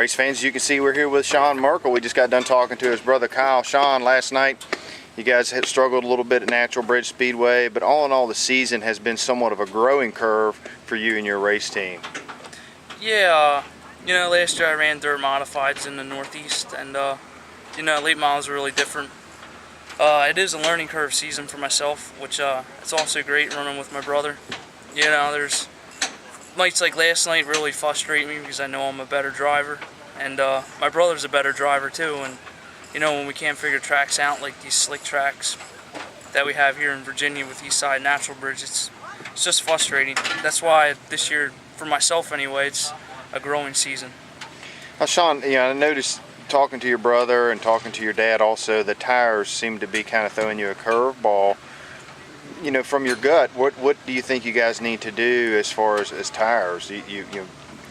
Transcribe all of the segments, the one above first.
Race fans, as you can see, we're here with Sean Merkel. We just got done talking to his brother Kyle. Sean, last night you guys had struggled a little bit at Natural Bridge Speedway, but all in all the season has been somewhat of a growing curve for you and your race team. Yeah, last year I ran dirt modifieds in the Northeast, and late models are really different. It is a learning curve season for myself, which it's also great running with my brother. There's nights like last night really frustrate me because I know I'm a better driver, and my brother's a better driver too. And when we can't figure tracks out, like these slick tracks that we have here in Virginia with Eastside Natural Bridge, it's just frustrating. That's why this year, for myself anyway, it's a growing season. Now, Sean, I noticed talking to your brother and talking to your dad also, the tires seem to be kind of throwing you a curveball. From your gut, what do you think you guys need to do as far as tires? You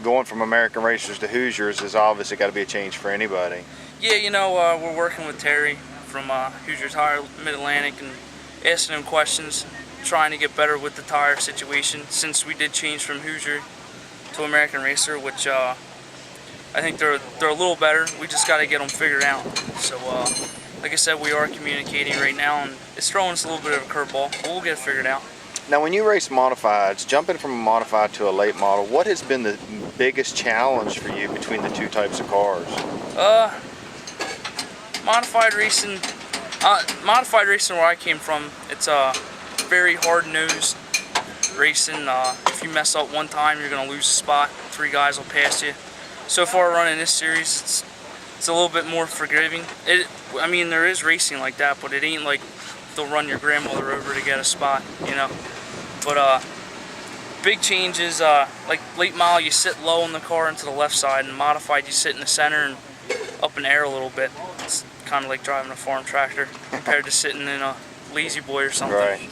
going from American Racers to Hoosiers is obviously got to be a change for anybody. Yeah, we're working with Terry from Hoosier Tire Mid-Atlantic and asking him questions, trying to get better with the tire situation since we did change from Hoosier to American Racer, which I think they're a little better. We just got to get them figured out. So, like I said, we are communicating right now, and it's throwing us a little bit of a curveball, but we'll get it figured out. Now, when you race modifieds, jumping from a modified to a late model, what has been the biggest challenge for you between the two types of cars? Modified racing where I came from, it's very hard-nosed racing. If you mess up one time, you're going to lose a spot. 3 guys will pass you. So far running this series, it's a little bit more forgiving. There is racing like that, but it ain't like they'll run your grandmother over to get a spot, But big changes, like late model, you sit low in the car into the left side, and modified, you sit in the center and up in the air a little bit. It's kind of like driving a farm tractor compared to sitting in a lazy boy or something. Right.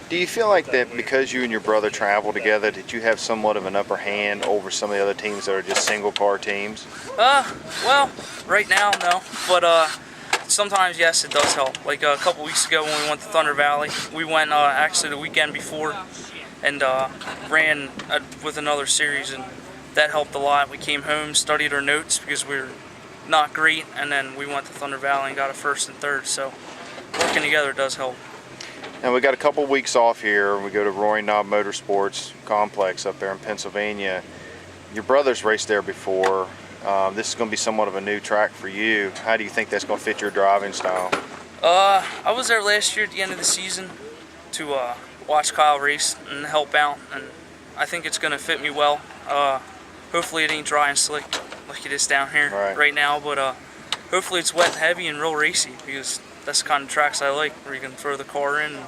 Do you feel like that because you and your brother travel together, that you have somewhat of an upper hand over some of the other teams that are just single car teams? Well, right now, no. But sometimes, yes, it does help. Like a couple weeks ago when we went to Thunder Valley, we went actually the weekend before and ran with another series, and that helped a lot. We came home, studied our notes because we were not great, and then we went to Thunder Valley and got a first and third. So working together does help. And we got a couple weeks off here. We go to Roaring Knob Motorsports Complex up there in Pennsylvania. Your brother's raced there before. This is going to be somewhat of a new track for you. How do you think that's going to fit your driving style? I was there last year at the end of the season to watch Kyle race and help out, and I think it's going to fit me well. Hopefully it ain't dry and slick like it is down here right now, but hopefully it's wet and heavy and real racy, because that's the kind of tracks I like, where you can throw the car in and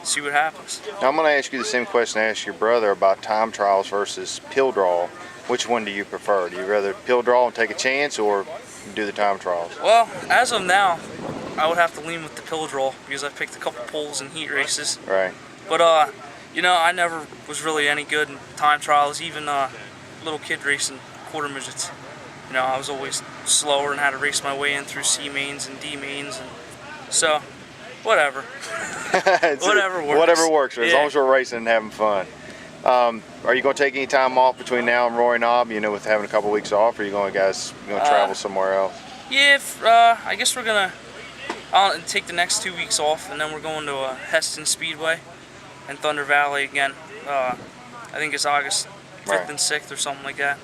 see what happens. Now, I'm going to ask you the same question I asked your brother about time trials versus pill draw. Which one do you prefer? Do you rather pill draw and take a chance, or do the time trials? Well, as of now, I would have to lean with the pill draw because I picked a couple poles in heat races. Right. But I never was really any good in time trials, even little kid racing quarter midgets. I was always slower and had to race my way in through C mains and D mains, and so whatever. Whatever works. Whatever works, as long as we're racing and having fun. Are you going to take any time off between now and Roaring Knob, with having a couple weeks off, or are you going to travel somewhere else? Yeah, I guess we're going to take the next 2 weeks off, and then we're going to Heston Speedway and Thunder Valley again. I think it's August 5th and 6th or something like that.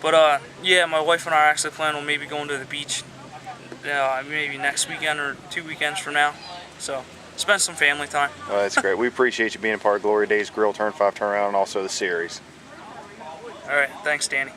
But yeah, my wife and I are actually planning on maybe going to the beach maybe next weekend or 2 weekends from now. So spend some family time. Oh, that's great. We appreciate you being a part of Glory Days Grill Turn 5 Turnaround and also the series. All right, thanks, Danny.